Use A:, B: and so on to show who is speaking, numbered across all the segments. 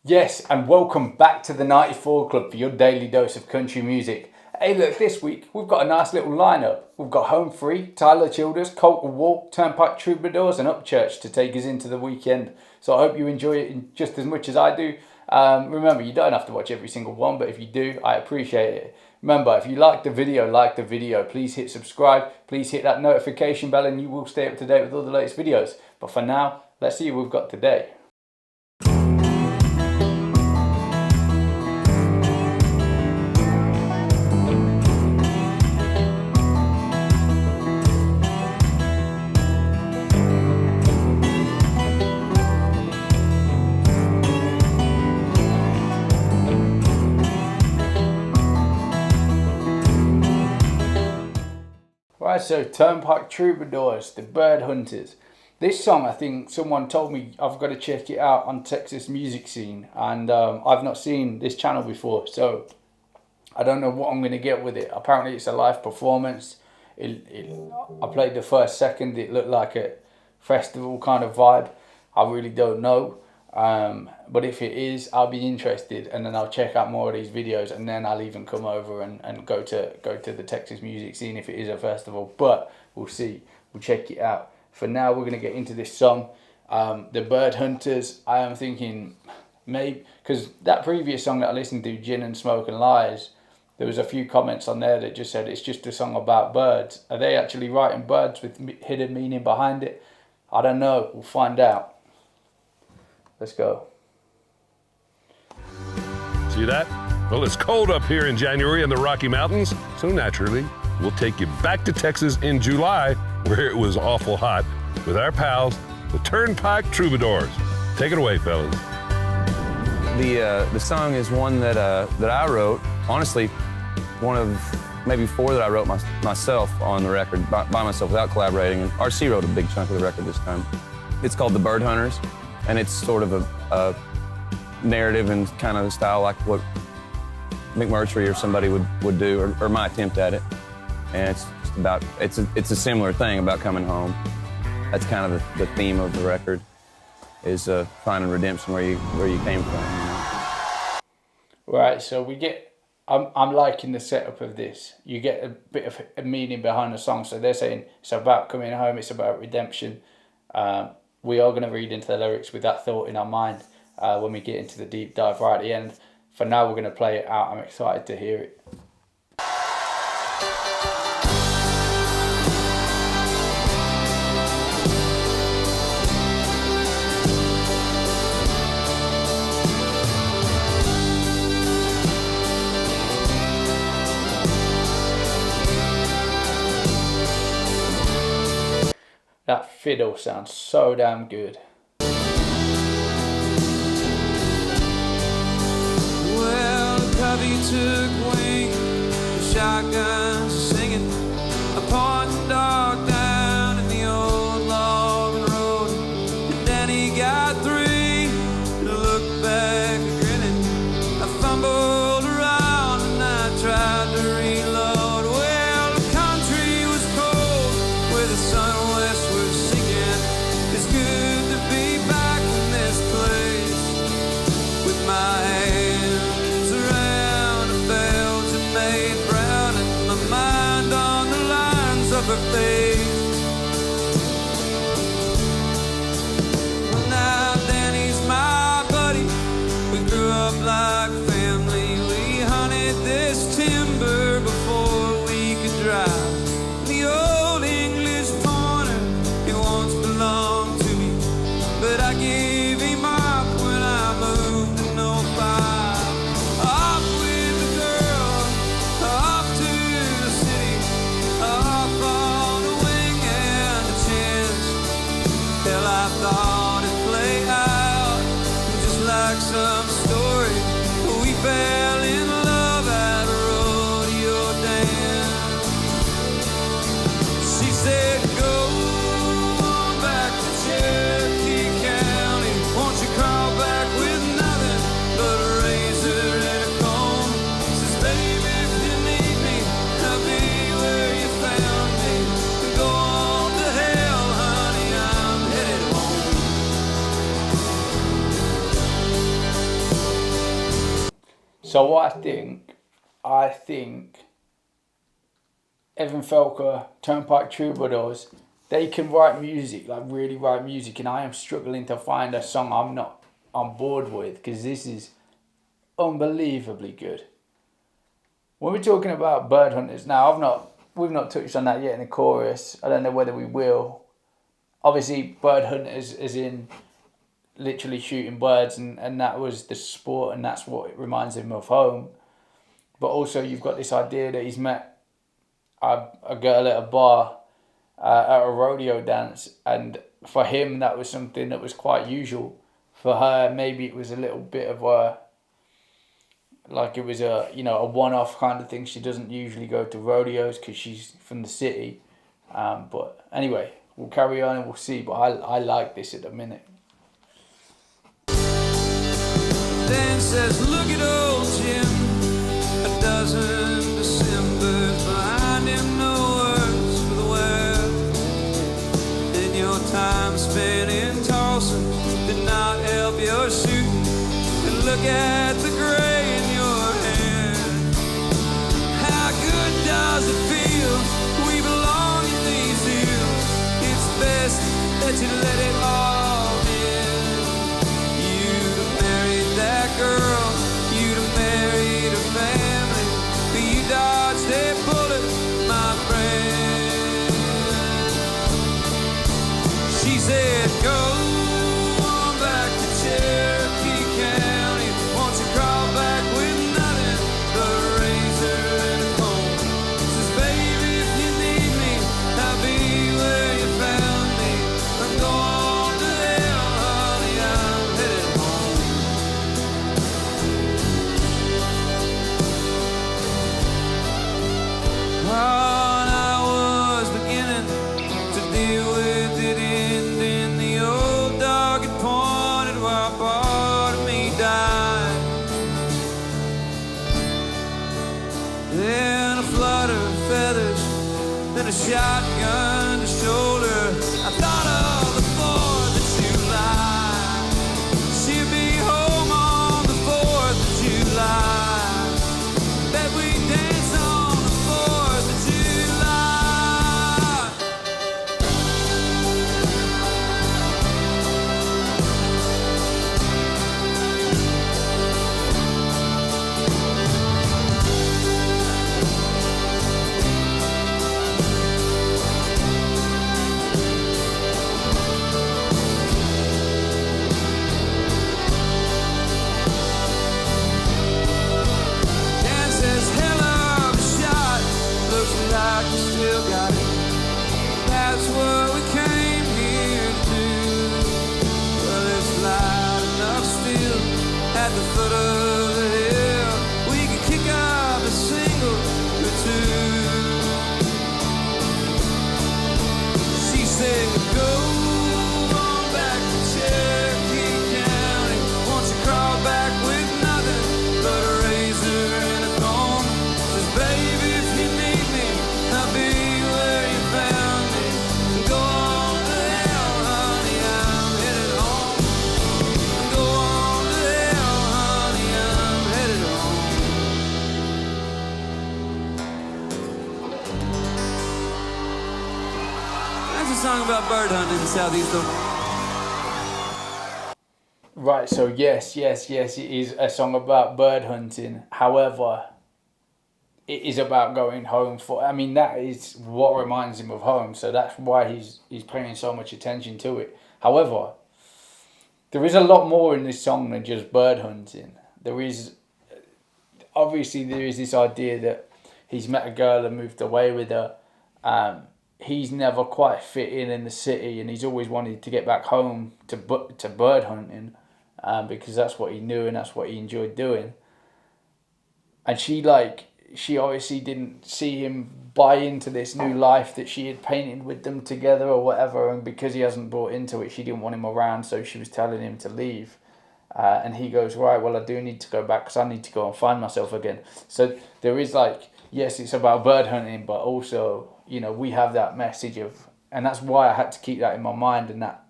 A: Yes, and welcome back to the 94 Club for your daily dose of country music. Hey look, this week we've got a nice little lineup. We've got Home Free, Tyler Childers, Colt Walk, Turnpike Troubadours and Upchurch to take us into the weekend. So I hope you enjoy it just as much as I do. Remember, you don't have to watch every single one, but if you do, I appreciate it. Remember, if you like the video, please hit subscribe, please hit that notification bell and you will stay up to date with all the latest videos. But for now, let's see what we've got today. Right, so Turnpike Troubadours, the Bird Hunters. This song, I think someone told me I've got to check it out on Texas Music Scene, and I've not seen this channel before, so I don't know what I'm going to get with it. Apparently it's a live performance. I played the first second, it looked like a festival kind of vibe. I really don't know, but if it is, I'll be interested, and then I'll check out more of these videos, and then I'll even come over and go to the Texas Music Scene if it is a festival. But we'll see, we'll check it out. For now, we're going to get into this song, the Bird Hunters. I am thinking maybe, because that previous song that I listened to, Gin and Smoke and Lies, there was a few comments on there that just said it's just a song about birds. Are they actually writing birds with hidden meaning behind it? I don't know, we'll find out. Let's go.
B: See that? Well, it's cold up here in January in the Rocky Mountains, so naturally, we'll take you back to Texas in July, where it was awful hot, with our pals, the Turnpike Troubadours. Take it away, fellas.
C: The song is one that I wrote. Honestly, one of maybe four that I wrote myself on the record, by myself without collaborating. And RC wrote a big chunk of the record this time. It's called The Bird Hunters, and it's sort of a narrative and kind of the style like what McMurtry or somebody would do, or my attempt at it. And it's just about, it's a similar thing about coming home. That's kind of the theme of the record, is finding redemption where you came from.
A: Right, so we get, I'm liking the setup of this. You get a bit of a meaning behind the song. So they're saying it's about coming home, it's about redemption. We are going to read into the lyrics with that thought in our mind when we get into the deep dive right at the end. For now, we're going to play it out. I'm excited to hear it. That fiddle sounds so damn good.
D: Well, the cubby took wing, the shotguns singing, a pointing dog down in the old log road. And then he got three to look back grinning. I fumbled around and I tried to reload. Well, the country was cold where the sun westward sinking. It's good to be back in this place with my hands around a Belgian maid brown and my mind on the lines of her face. Well, now Danny's my buddy. We grew up like family. We hunted this timber before we could drive. The old English pointer, it once belonged to me, but I gave him up when I moved to '05. Off with the girl, off to the city, off on a wing and a chance. Hell, I thought it'd play out just like some story. We fell in love at a rodeo dance. She said, go on back to Cherokee County. Won't you crawl back with nothing but a razor and a comb? Says, baby, if you need me, I'll be where you found me. Go on to hell, honey, I'm headed home.
A: So I think Evan Felker, Turnpike Troubadours, they can write music, like really write music, and I am struggling to find a song I'm not on board with, because this is unbelievably good. When we're talking about bird hunters now, we've not touched on that yet in the chorus. I don't know whether we will. Obviously, bird hunters as in literally shooting birds, and that was the sport, and that's what it reminds him of home. But also you've got this idea that he's met a girl at a bar, at a rodeo dance, and for him that was something that was quite usual. For her, maybe it was a little bit of a, like it was a one-off kind of thing. She doesn't usually go to rodeos because she's from the city. But anyway, we'll carry on and we'll see. But I like this at the minute.
D: Then says, look at old Jim, a dozen Decembers behind him, no words for the wear. And your time spent in Tulsa did not help your shooting. And look at the gray in your hair. How good does it feel? We belong in these hills. It's best that you let it all in. You'd have married that girl, you'd have married a family, but you dodged a bullet, my friend. She said, go on back to Cherokee County. Won't you crawl back with nothing but a razor and a comb? Says, baby, if you need me, I'll be where you found me. I'm going to hell, honey, I'm headed home. When I was beginning to deal with it in the old dog had pointed while part of me died. Then a flutter of feathers, then a shotgun to shoulder. I thought of the 4th of July. She'll be home on the 4th of July. Bet we dance on the 4th of July. Dan says, hell of a shot. Looks like you still got it. That's what we came here to do. Well, it's loud enough still at the foot of the hill. We can kick up a single or two. She said, go on back to Cherokee County. Won't you crawl back with nothing but a razor and a comb? Says, baby, if you need me, I'll be where you found me. Go on to hell, honey, I'm headed home. Go on to hell, honey, I'm headed home. That's a song about bird hunting in the southeast of.
A: Right, so yes, it is a song about bird hunting. However, it is about going home that is what reminds him of home, so that's why he's paying so much attention to it. However, there is a lot more in this song than just bird hunting. There is this idea that he's met a girl and moved away with her. He's never quite fit in the city, and he's always wanted to get back home to bird hunting, because that's what he knew and that's what he enjoyed doing. And she obviously didn't see him buy into this new life that she had painted with them together or whatever, and because he hasn't bought into it, she didn't want him around, so she was telling him to leave. And he goes, right, well, I do need to go back because I need to go and find myself again. So there is yes, it's about bird hunting, but also, we have that message of, and that's why I had to keep that in my mind, and that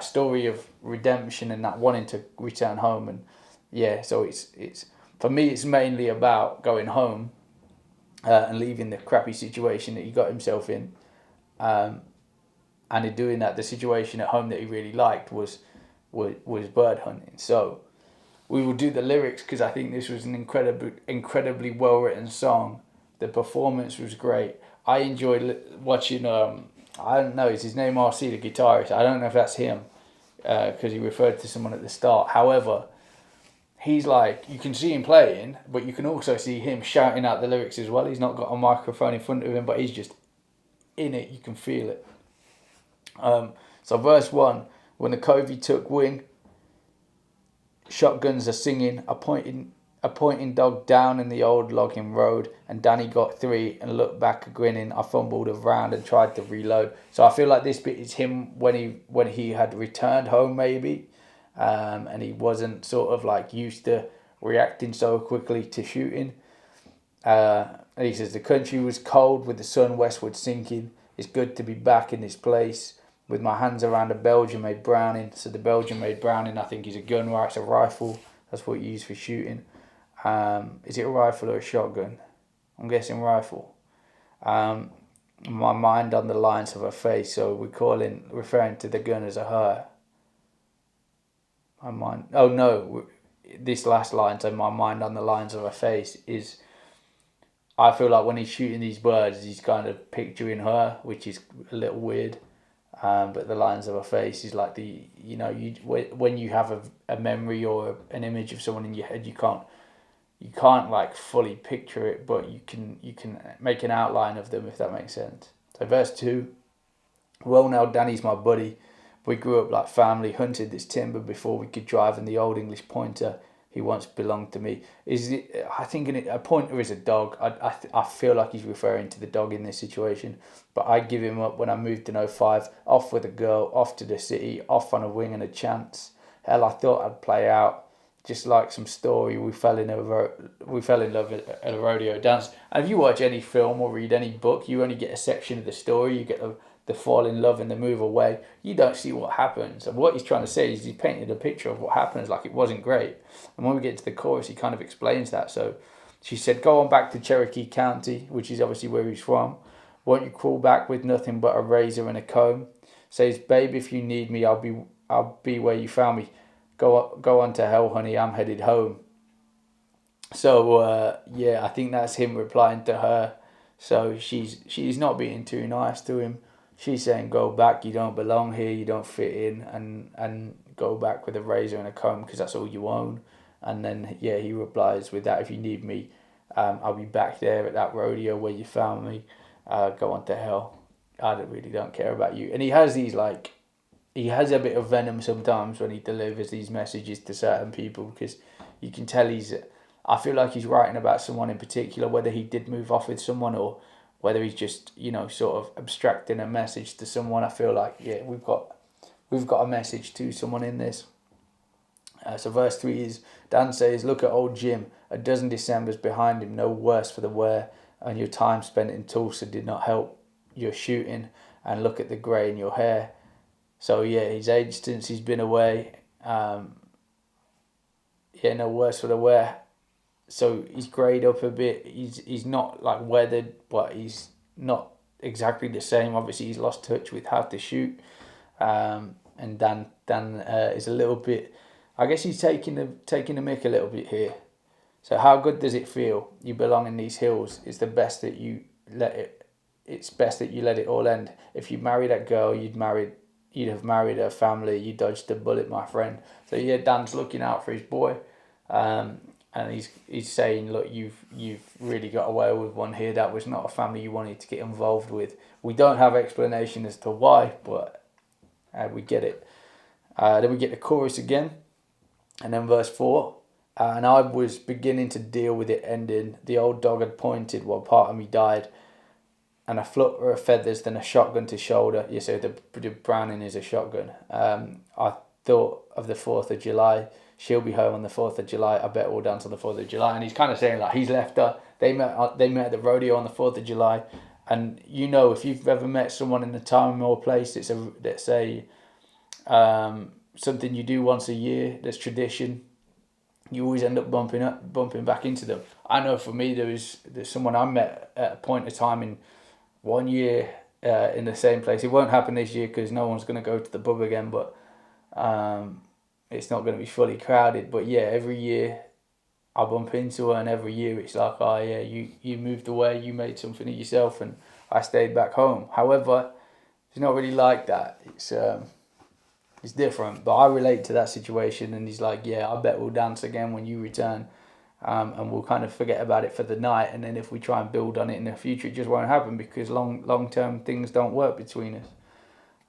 A: story of redemption and that wanting to return home. And yeah, so it's For me, it's mainly about going home and leaving the crappy situation that he got himself in. And in doing that, the situation at home that he really liked was bird hunting. So we will do the lyrics because I think this was an incredibly well written song. The performance was great. I enjoyed watching. I don't know. Is his name RC, the guitarist? I don't know if that's him because he referred to someone at the start. However, he's like, you can see him playing, but you can also see him shouting out the lyrics as well. He's not got a microphone in front of him, but he's just in it. You can feel it. So verse 1, when the covey took wing, shotguns are singing, a pointing dog down in the old logging road, and Danny got 3 and looked back grinning. I fumbled around and tried to reload. So I feel like this bit is him when he had returned home maybe, and he wasn't sort of like used to reacting so quickly to shooting. And he says the country was cold with the sun westward sinking. It's good to be back in this place with my hands around a Belgian-made Browning. So the Belgian-made Browning, I think, is a gun, right? It's a rifle. That's what you use for shooting. Is it a rifle or a shotgun? I'm guessing rifle. My mind on the lines of her face. So we're referring to the gun as a her. My mind. Oh no, this last line. So my mind on the lines of her face is. I feel like when he's shooting these birds, he's kind of picturing her, which is a little weird. But the lines of her face is like when you have a memory or an image of someone in your head, you can't like fully picture it, but you can make an outline of them, if that makes sense. So verse 2, well now Danny's my buddy. We grew up like family, hunted this timber before we could drive in the old English pointer. He once belonged to me. I think a pointer is a dog. I feel like he's referring to the dog in this situation. But I give him up when I moved in 05. Off with a girl, off to the city, off on a wing and a chance. Hell, I thought I'd play out just like some story. We fell in love at a rodeo dance. And if you watch any film or read any book, you only get a section of the story. You get the fall in love and the move away. You don't see what happens. And what he's trying to say is he painted a picture of what happens like it wasn't great. And when we get to the chorus, he kind of explains that. So she said, go on back to Cherokee County, which is obviously where he's from. Won't you crawl back with nothing but a razor and a comb? Says, babe, if you need me, I'll be where you found me. Go on to hell, honey, I'm headed home. So, I think that's him replying to her. So she's not being too nice to him. She's saying, go back, you don't belong here, you don't fit in, and go back with a razor and a comb because that's all you own. And then, he replies with that, if you need me, I'll be back there at that rodeo where you found me. Go on to hell. I really don't care about you. And he has he has a bit of venom sometimes when he delivers these messages to certain people because you can tell I feel like he's writing about someone in particular, whether he did move off with someone or whether he's just, sort of abstracting a message to someone. I feel like, we've got a message to someone in this. So verse 3 is, Dan says, look at old Jim, a dozen Decembers behind him, no worse for the wear, and your time spent in Tulsa did not help your shooting, and look at the grey in your hair. So he's aged since he's been away. No worse for the wear. So he's greyed up a bit. He's not like weathered, but he's not exactly the same. Obviously, he's lost touch with how to shoot. And Dan is a little bit. I guess he's taking the mick a little bit here. So how good does it feel? You belong in these hills. It's best that you let it all end. If you marry that girl, you'd have married her family. You dodged a bullet, my friend. So Dan's looking out for his boy. And he's saying, look, you've really got away with one here. That was not a family you wanted to get involved with. We don't have explanation as to why, but we get it. Then we get the chorus again, and then verse 4. And I was beginning to deal with it ending. The old dog had pointed while part of me died, and a flutter of feathers, then a shotgun to shoulder. So the Browning is a shotgun. I thought of the 4th of July. She'll be home on the 4th of July. I bet we'll dance on the 4th of July. And he's kind of saying like he's left her. They met at the rodeo on the 4th of July. And if you've ever met someone in a time or place, it's something you do once a year. There's tradition. you always end up bumping back into them. I know for me, there's someone I met at a point of time in one year in the same place. It won't happen this year because no one's going to go to the pub again, but it's not going to be fully crowded. But yeah, every year I bump into her, and every year it's like, oh yeah, you moved away, you made something of yourself, and I stayed back home. However, it's not really like that. It's different, but I relate to that situation, and he's like, yeah, I bet we'll dance again when you return, and we'll kind of forget about it for the night, and then if we try and build on it in the future, it just won't happen because long term things don't work between us.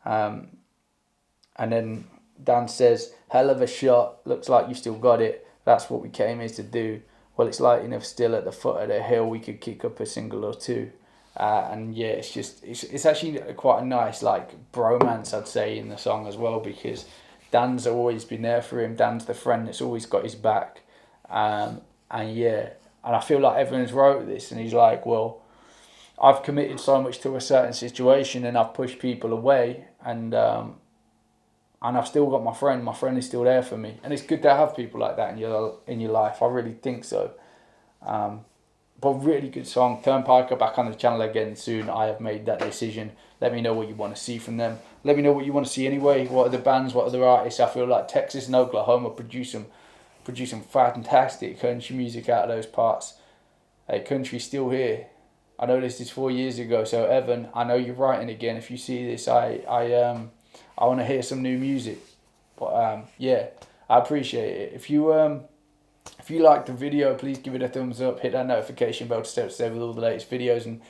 A: And then Dan says, hell of a shot, looks like you still got it, that's what we came here to do. Well, it's light enough still at the foot of the hill, we could kick up a single or two. And yeah, it's actually quite a nice like bromance, I'd say, in the song as well, because Dan's always been there for him. Dan's the friend that's always got his back, and yeah, and I feel like Evans wrote this and he's like, well, I've committed so much to a certain situation and I've pushed people away, and I've still got my friend. My friend is still there for me, and it's good to have people like that in your life. I really think so. But really good song. Turnpike are back on the channel again soon. I have made that decision. Let me know what you want to see from them. Let me know what you want to see anyway. What other bands, what other artists. I feel like Texas and Oklahoma producing fantastic country music out of those parts. Hey, country's still here. I know this is 4 years ago, so Evan, I know you're writing again. If you see this, I want to hear some new music. But yeah, I appreciate it. If you liked the video, please give it a thumbs up, hit that notification bell to stay up to date with all the latest videos, and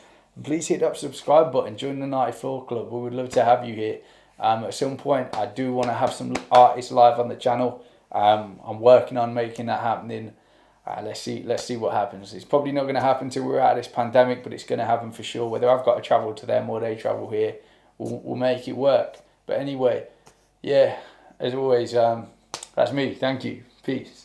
A: please hit that subscribe button, join the 94 Club. We would love to have you here. At some point, I do want to have some artists live on the channel. I'm working on making that happening. Let's see what happens. It's probably not going to happen till we're out of this pandemic, but it's going to happen for sure. Whether I've got to travel to them or they travel here, we'll make it work. But anyway, yeah, as always, that's me. Thank you. Peace.